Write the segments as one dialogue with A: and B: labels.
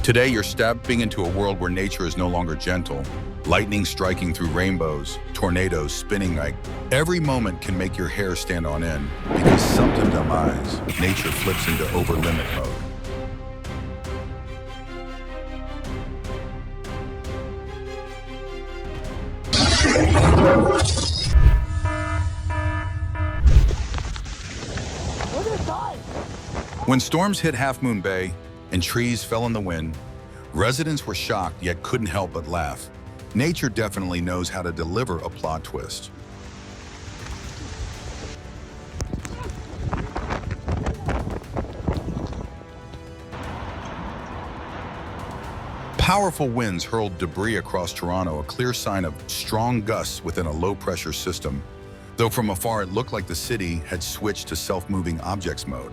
A: Today, you're stepping into a world where nature is no longer gentle. Lightning striking through rainbows, tornadoes spinning like every moment can make your hair stand on end because sometimes nature flips into over-limit mode. When storms hit Half Moon Bay and trees fell in the wind, residents were shocked yet couldn't help but laugh. Nature definitely knows how to deliver a plot twist. Powerful winds hurled debris across Toronto, a clear sign of strong gusts within a low-pressure system, though from afar it looked like the city had switched to self-moving objects mode.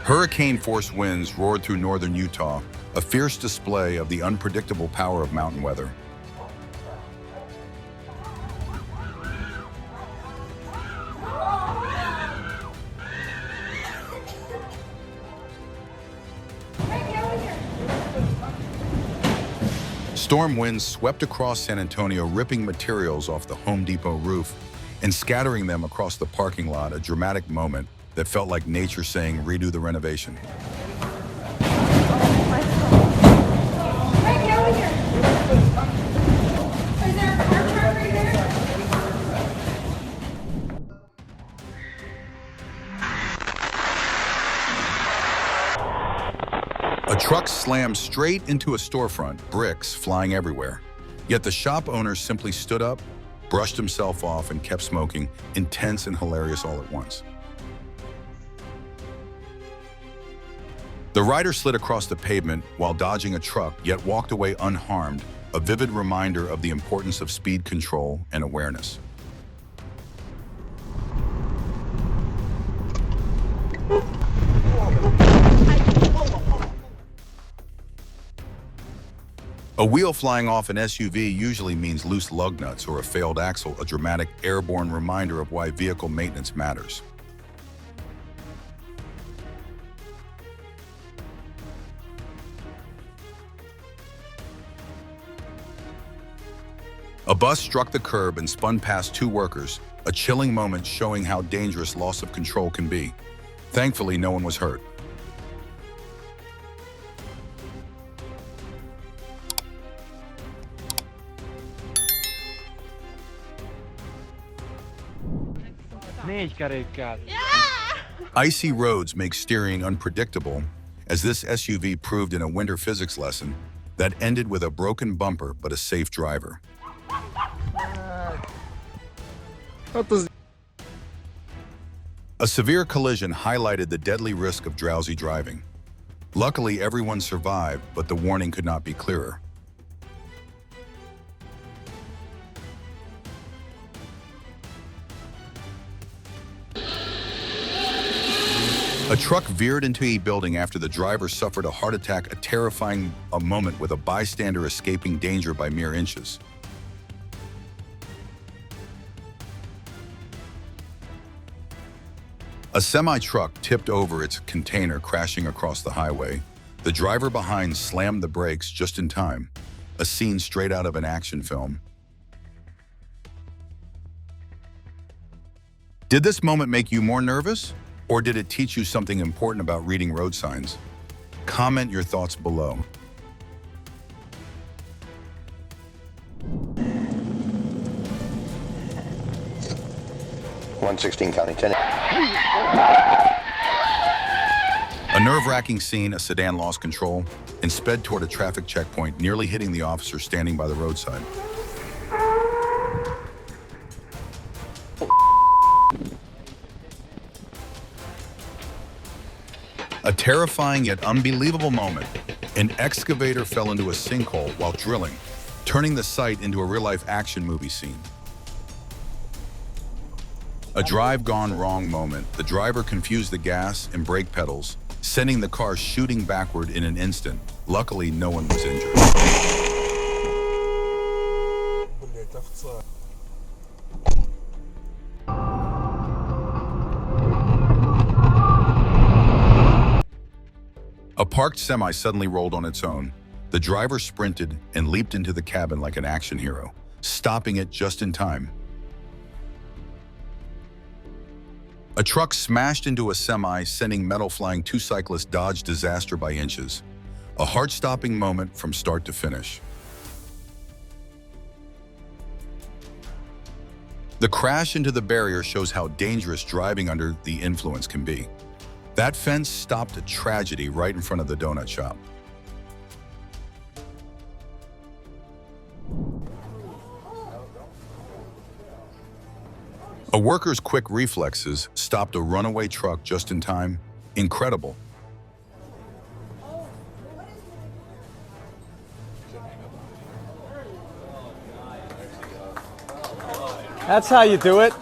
A: Hurricane-force winds roared through northern Utah, a fierce display of the unpredictable power of mountain weather. Storm winds swept across San Antonio, ripping materials off the Home Depot roof and scattering them across the parking lot, a dramatic moment that felt like nature saying, redo the renovation. A truck slammed straight into a storefront, bricks flying everywhere. Yet the shop owner simply stood up, brushed himself off, and kept smoking, intense and hilarious all at once. The rider slid across the pavement while dodging a truck, yet walked away unharmed, a vivid reminder of the importance of speed control and awareness. A wheel flying off an SUV usually means loose lug nuts or a failed axle, a dramatic airborne reminder of why vehicle maintenance matters. A bus struck the curb and spun past two workers, a chilling moment showing how dangerous loss of control can be. Thankfully, no one was hurt. Icy roads make steering unpredictable, as this SUV proved in a winter physics lesson that ended with a broken bumper but a safe driver. A severe collision highlighted the deadly risk of drowsy driving. Luckily, everyone survived, but the warning could not be clearer. A truck veered into a building after the driver suffered a heart attack, a terrifying moment with a bystander escaping danger by mere inches. A semi-truck tipped over its container, crashing across the highway. The driver behind slammed the brakes just in time, a scene straight out of an action film. Did this moment make you more nervous? Or did it teach you something important about reading road signs? Comment your thoughts below.
B: .116 County 10.
A: A nerve-wracking scene, a sedan lost control and sped toward a traffic checkpoint, nearly hitting the officer standing by the roadside. A terrifying yet unbelievable moment. An excavator fell into a sinkhole while drilling, turning the site into a real-life action movie scene. A drive gone wrong moment. The driver confused the gas and brake pedals, sending the car shooting backward in an instant. Luckily, no one was injured. parked semi suddenly rolled on its own. The driver sprinted and leaped into the cabin like an action hero, stopping it just in time. A truck smashed into a semi, sending metal flying. Two cyclists dodged disaster by inches. A heart-stopping moment from start to finish. The crash into the barrier shows how dangerous driving under the influence can be. That fence stopped a tragedy right in front of the donut shop. A worker's quick reflexes stopped a runaway truck just in time. Incredible.
B: That's how you do it.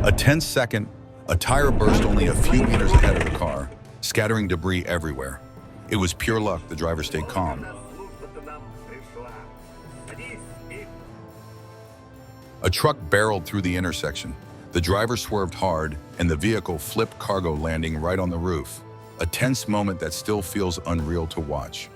A: A 10-second, a tire burst only a few meters ahead of the car, scattering debris everywhere. It was pure luck the driver stayed calm. A truck barreled through the intersection. The driver swerved hard, and the vehicle flipped cargo, landing right on the roof. A tense moment that still feels unreal to watch.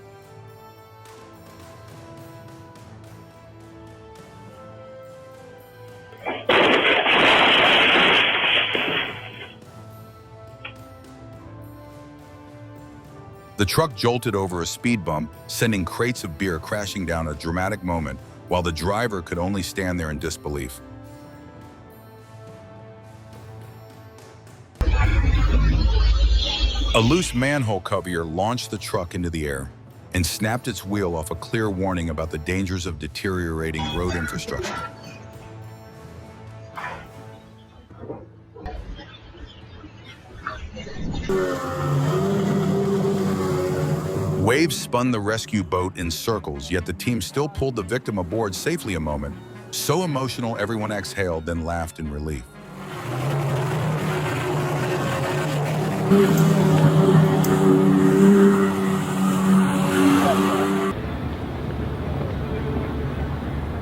A: The truck jolted over a speed bump, sending crates of beer crashing down. A dramatic moment, while the driver could only stand there in disbelief. A loose manhole cover launched the truck into the air and snapped its wheel off, a clear warning about the dangers of deteriorating road infrastructure. Waves spun the rescue boat in circles, yet the team still pulled the victim aboard safely. A moment so emotional everyone exhaled, then laughed in relief.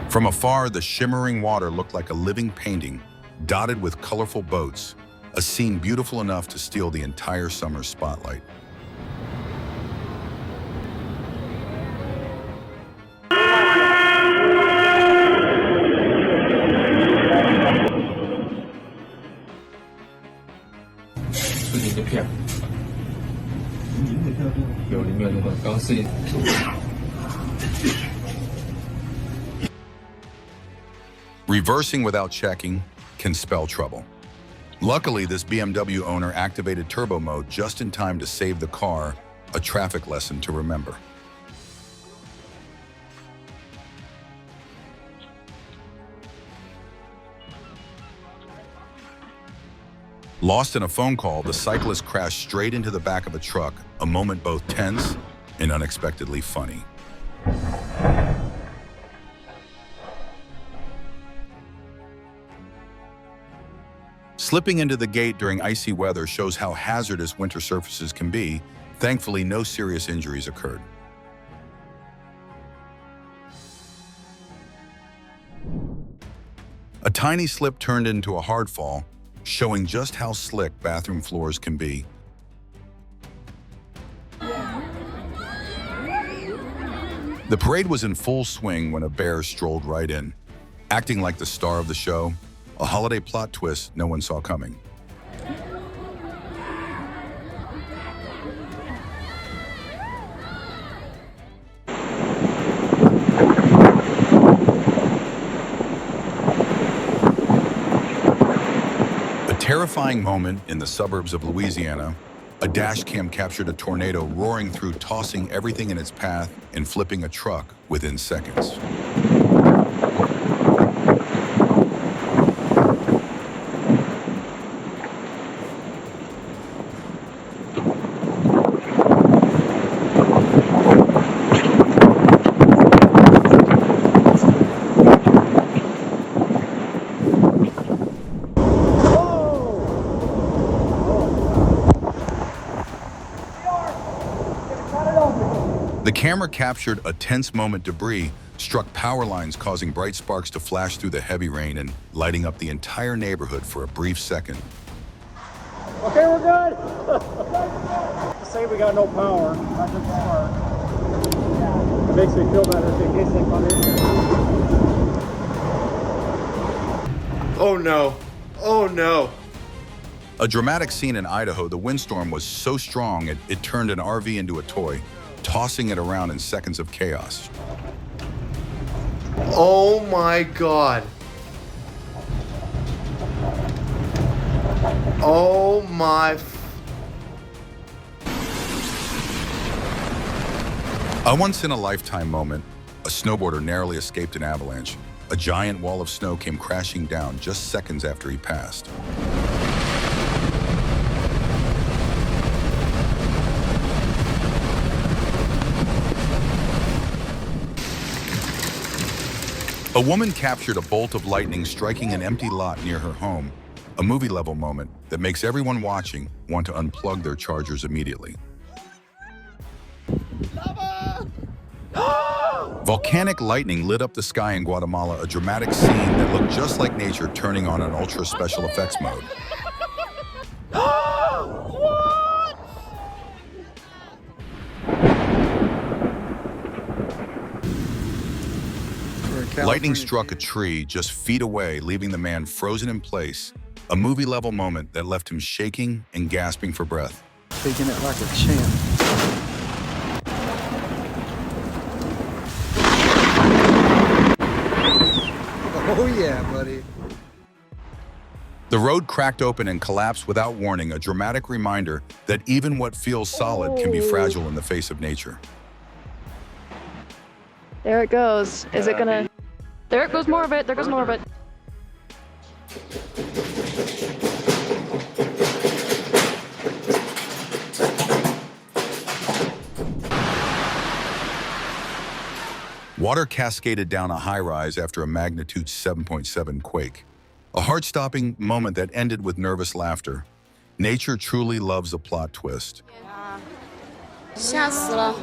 A: From afar, the shimmering water looked like a living painting, dotted with colorful boats, a scene beautiful enough to steal the entire summer's spotlight. Reversing without checking can spell trouble. Luckily, this BMW owner activated turbo mode just in time to save the car, a traffic lesson to remember. Lost in a phone call, the cyclist crashed straight into the back of a truck, a moment both tense and unexpectedly funny. Slipping into the gate during icy weather shows how hazardous winter surfaces can be. Thankfully, no serious injuries occurred. A tiny slip turned into a hard fall, showing just how slick bathroom floors can be. The parade was in full swing when a bear strolled right in, acting like the star of the show, a holiday plot twist no one saw coming. A terrifying moment in the suburbs of Louisiana. A dash cam captured a tornado roaring through, tossing everything in its path and flipping a truck within seconds. The camera captured a tense moment. Debris struck power lines, causing bright sparks to flash through the heavy rain and lighting up the entire neighborhood for a brief second.
B: Okay, we're good. Say we got no power. Not good power. It makes me feel better in case they come in here.
C: Oh no. Oh no.
A: A dramatic scene in Idaho, the windstorm was so strong it turned an RV into a toy, tossing it around in seconds of chaos.
C: Oh my God. Oh my.
A: A once-in-a-lifetime moment, a snowboarder narrowly escaped an avalanche. A giant wall of snow came crashing down just seconds after he passed. A woman captured a bolt of lightning striking an empty lot near her home, a movie-level moment that makes everyone watching want to unplug their chargers immediately. Volcanic lightning lit up the sky in Guatemala, a dramatic scene that looked just like nature turning on an ultra special effects mode. Lightning struck a tree just feet away, leaving the man frozen in place, a movie-level moment that left him shaking and gasping for breath.
B: Taking it like a champ. Oh yeah, buddy.
A: The road cracked open and collapsed without warning, a dramatic reminder that even what feels solid can be fragile in the face of nature.
D: There it goes. Is it gonna... There goes more of it. There goes more of it.
A: Water cascaded down a high-rise after a magnitude 7.7 quake. A heart-stopping moment that ended with nervous laughter. Nature truly loves a plot twist.
E: 吓死了！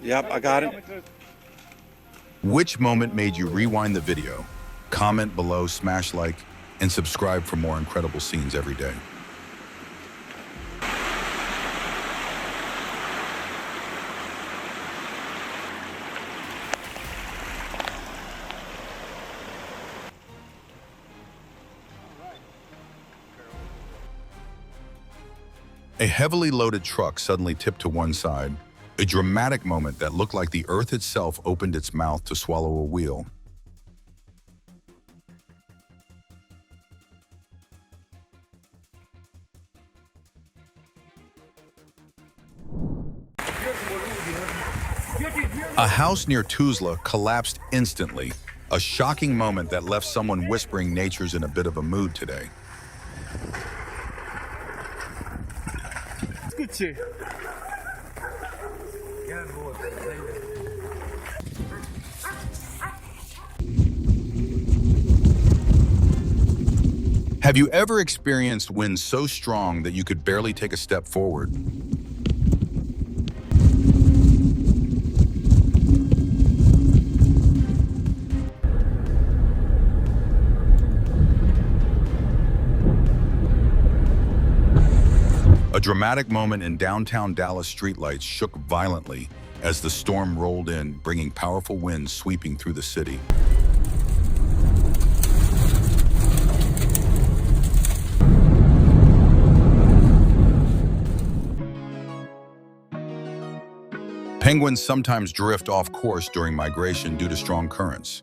C: Yep, I got it.
A: Which moment made you rewind the video? Comment below, smash like, and subscribe for more incredible scenes every day. A heavily loaded truck suddenly tipped to one side, a dramatic moment that looked like the earth itself opened its mouth to swallow a wheel. A house near Tuzla collapsed instantly, a shocking moment that left someone whispering nature's in a bit of a mood today. Have you ever experienced winds so strong that you could barely take a step forward? A dramatic moment in downtown Dallas streetlights shook violently as the storm rolled in, bringing powerful winds sweeping through the city. Penguins sometimes drift off course during migration due to strong currents.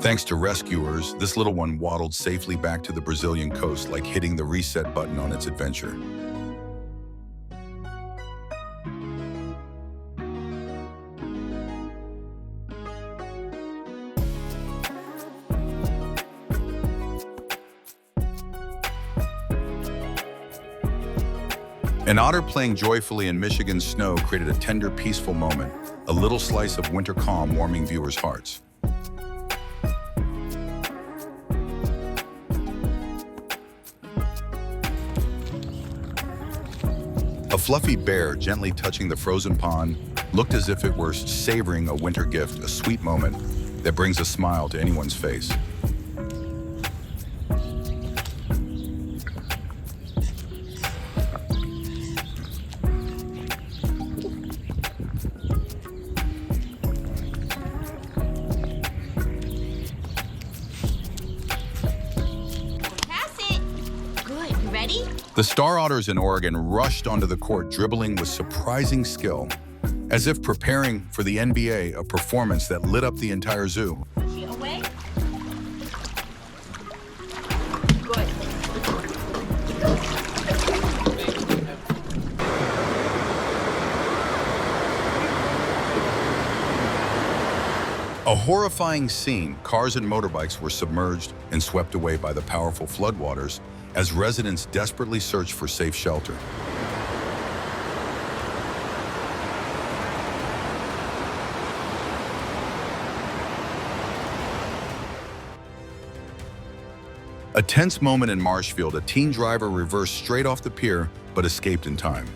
A: Thanks to rescuers, this little one waddled safely back to the Brazilian coast, like hitting the reset button on its adventure. An otter playing joyfully in Michigan's snow created a tender, peaceful moment, a little slice of winter calm warming viewers' hearts. A fluffy bear gently touching the frozen pond looked as if it were savoring a winter gift, a sweet moment that brings a smile to anyone's face.
E: Pass it. Good. You ready?
A: The Star Otters in Oregon rushed onto the court dribbling with surprising skill, as if preparing for the NBA, a performance that lit up the entire zoo.
E: She away. Good.
A: A horrifying scene, cars and motorbikes were submerged and swept away by the powerful floodwaters as residents desperately searched for safe shelter. A tense moment in Marshfield, a teen driver reversed straight off the pier but escaped in time.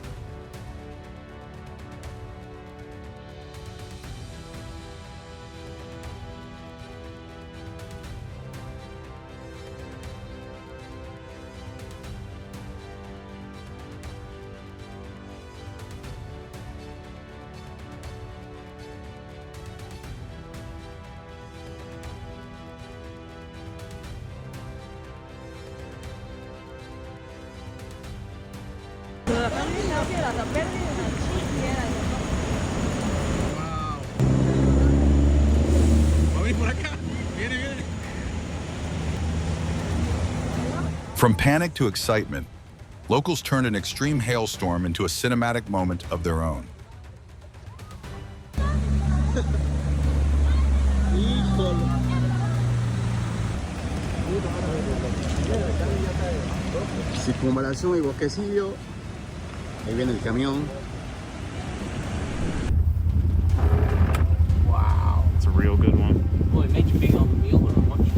A: From panic to excitement, locals turned an extreme hailstorm into a cinematic moment of their own.
F: Circunvalación y bosquecillo. Ahí viene el camión.
B: Wow, it's a real good one.
G: Boy, it made you big on the meal when I watched it.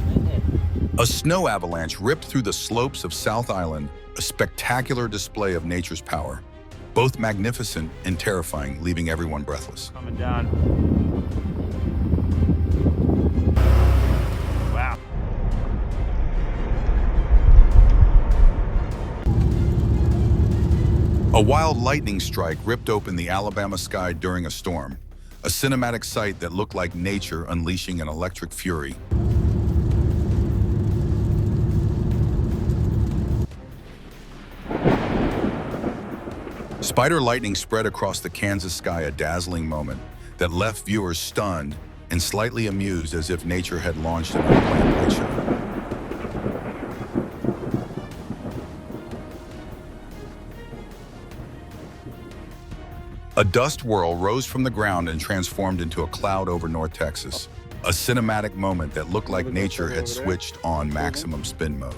A: A snow avalanche ripped through the slopes of South Island, a spectacular display of nature's power, both magnificent and terrifying, leaving everyone breathless.
B: Coming down. Wow.
A: A wild lightning strike ripped open the Alabama sky during a storm, a cinematic sight that looked like nature unleashing an electric fury. Spider lightning spread across the Kansas sky, a dazzling moment that left viewers stunned and slightly amused, as if nature had launched an unplanned light show. A dust whirl rose from the ground and transformed into a cloud over North Texas, a cinematic moment that looked like nature had switched on maximum spin mode.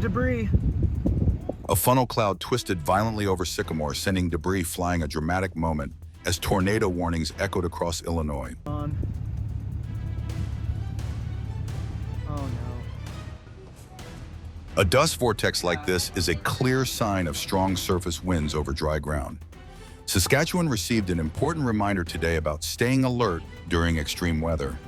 B: Debris.
A: A funnel cloud twisted violently over Sycamore, sending debris flying, a dramatic moment as tornado warnings echoed across Illinois.
B: Oh no.
A: A dust vortex like this is a clear sign of strong surface winds over dry ground. Saskatchewan received an important reminder today about staying alert during extreme weather.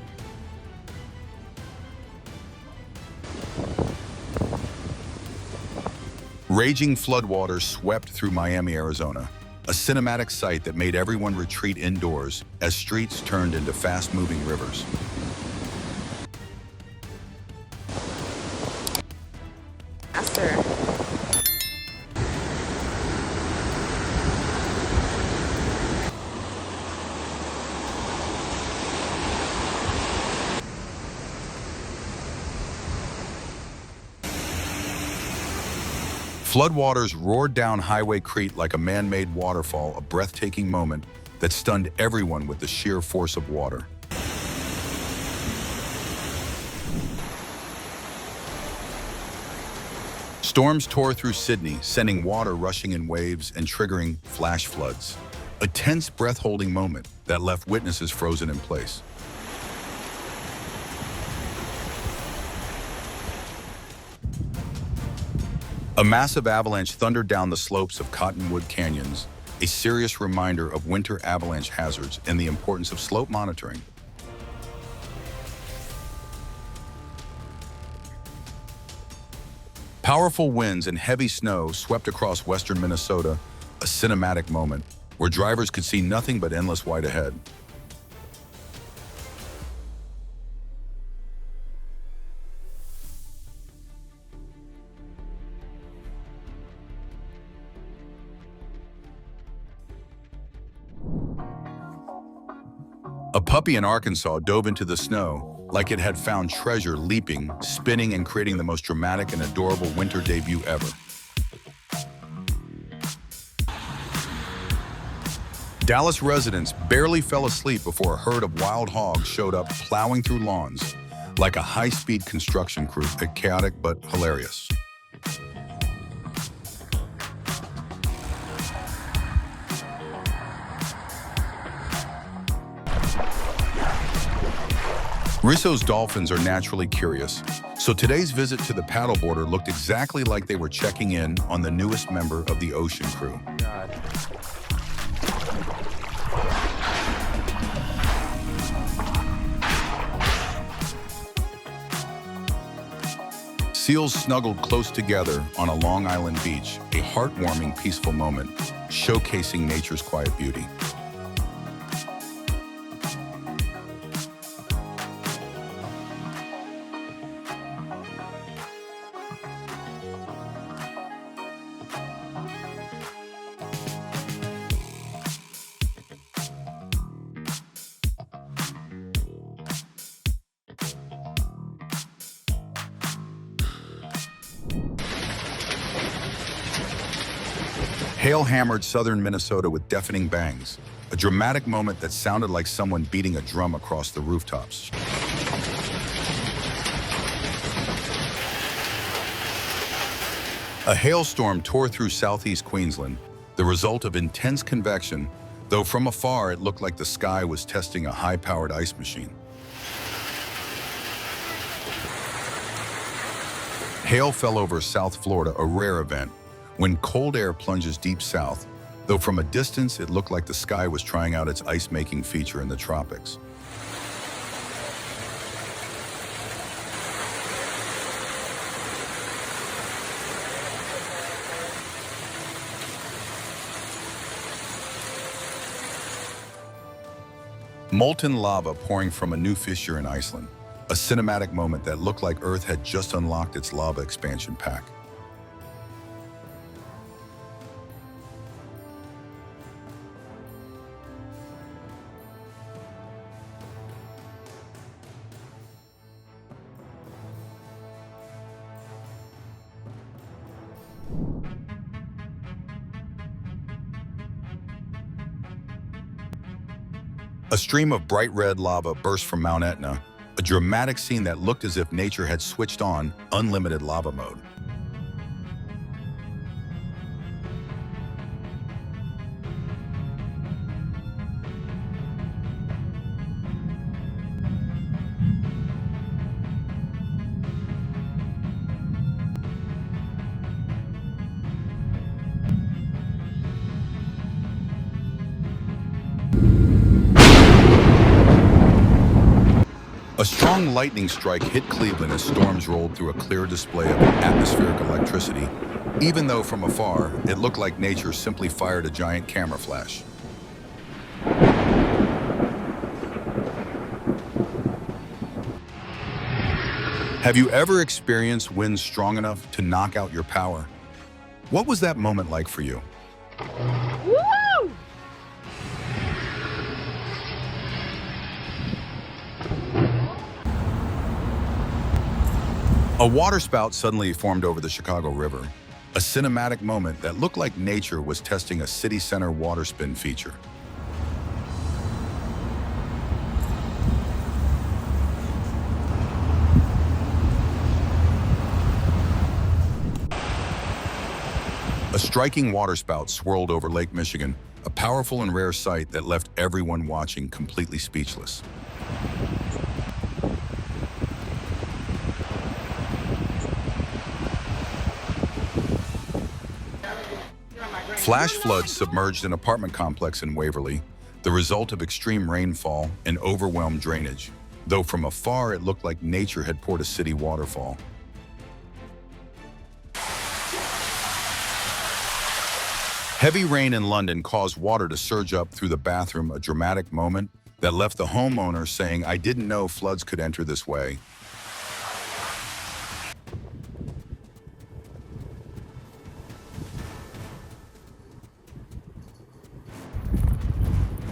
A: Raging floodwaters swept through Miami, Arizona, a cinematic sight that made everyone retreat indoors as streets turned into fast-moving rivers.
E: Faster.
A: Floodwaters roared down Highway Crete like a man-made waterfall, a breathtaking moment that stunned everyone with the sheer force of water. Storms tore through Sydney, sending water rushing in waves and triggering flash floods. A tense, breath-holding moment that left witnesses frozen in place. A massive avalanche thundered down the slopes of Cottonwood Canyons, a serious reminder of winter avalanche hazards and the importance of slope monitoring. Powerful winds and heavy snow swept across western Minnesota, a cinematic moment where drivers could see nothing but endless white ahead. A puppy in Arkansas dove into the snow like it had found treasure, leaping, spinning, and creating the most dramatic and adorable winter debut ever. Dallas residents barely fell asleep before a herd of wild hogs showed up plowing through lawns like a high-speed construction crew, chaotic but hilarious. Risso's dolphins are naturally curious, so today's visit to the paddleboarder looked exactly like they were checking in on the newest member of the ocean crew. Seals snuggled close together on a Long Island beach, a heartwarming, peaceful moment, showcasing nature's quiet beauty. Hail hammered southern Minnesota with deafening bangs, a dramatic moment that sounded like someone beating a drum across the rooftops. A hailstorm tore through southeast Queensland, the result of intense convection, though from afar it looked like the sky was testing a high-powered ice machine. Hail fell over South Florida, a rare event, when cold air plunges deep south, though from a distance it looked like the sky was trying out its ice-making feature in the tropics. Molten lava pouring from a new fissure in Iceland, a cinematic moment that looked like Earth had just unlocked its lava expansion pack. A stream of bright red lava burst from Mount Etna, a dramatic scene that looked as if nature had switched on unlimited lava mode. A strong lightning strike hit Cleveland as storms rolled through a clear display of atmospheric electricity, even though from afar it looked like nature simply fired a giant camera flash. Have you ever experienced winds strong enough to knock out your power? What was that moment like for you?
D: Woo!
A: A waterspout suddenly formed over the Chicago River, a cinematic moment that looked like nature was testing a city center water spin feature. A striking waterspout swirled over Lake Michigan, a powerful and rare sight that left everyone watching completely speechless. Flash floods submerged an apartment complex in Waverly, the result of extreme rainfall and overwhelmed drainage, though from afar it looked like nature had poured a city waterfall. Heavy rain in London caused water to surge up through the bathroom, a dramatic moment that left the homeowner saying, "I didn't know floods could enter this way."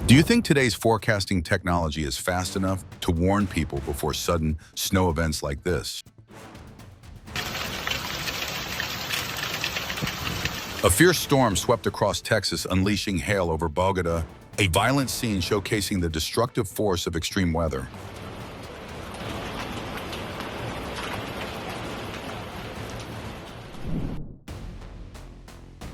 A: Do you think today's forecasting technology is fast enough to warn people before sudden snow events like this? A fierce storm swept across Texas, unleashing hail over Bogota, a violent scene showcasing the destructive force of extreme weather.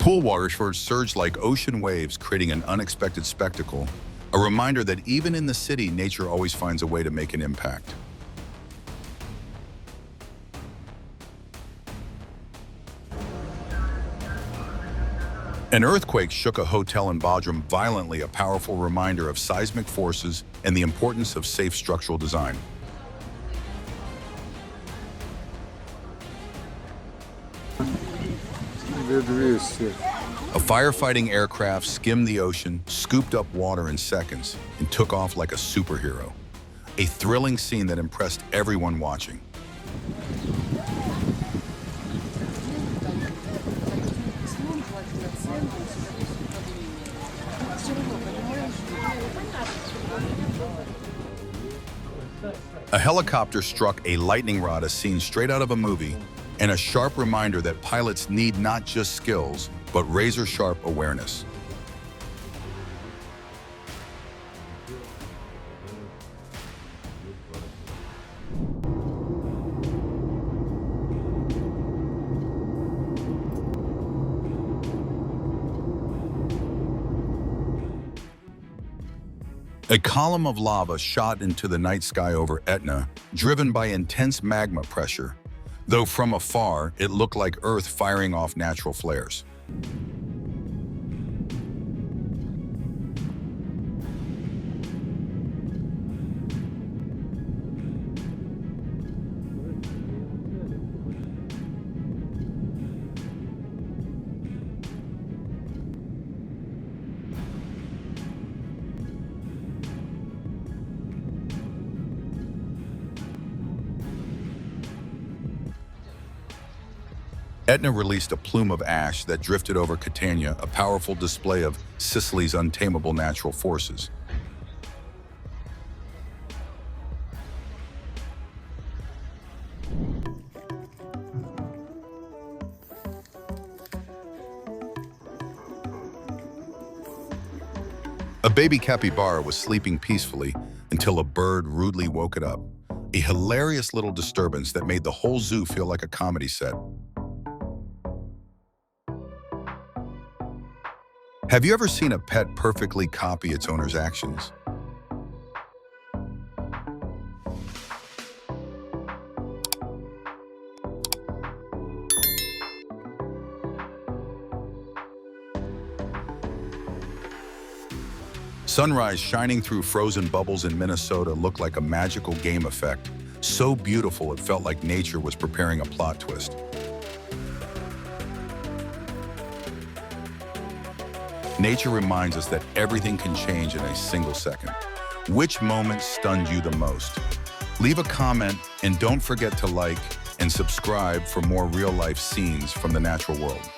A: Pool waters surged like ocean waves, creating an unexpected spectacle, a reminder that even in the city, nature always finds a way to make an impact. An earthquake shook a hotel in Bodrum violently, a powerful reminder of seismic forces and the importance of safe structural design. A firefighting aircraft skimmed the ocean, scooped up water in seconds, and took off like a superhero. A thrilling scene that impressed everyone watching. A helicopter struck a lightning rod, a scene straight out of a movie, and a sharp reminder that pilots need not just skills, but razor-sharp awareness. A column of lava shot into the night sky over Etna, driven by intense magma pressure, though from afar it looked like Earth firing off natural flares. Etna released a plume of ash that drifted over Catania, a powerful display of Sicily's untamable natural forces. A baby capybara was sleeping peacefully until a bird rudely woke it up, a hilarious little disturbance that made the whole zoo feel like a comedy set. Have you ever seen a pet perfectly copy its owner's actions? Sunrise shining through frozen bubbles in Minnesota looked like a magical game effect, so beautiful it felt like nature was preparing a plot twist. Nature reminds us that everything can change in a single second. Which moment stunned you the most? Leave a comment and don't forget to like and subscribe for more real-life scenes from the natural world.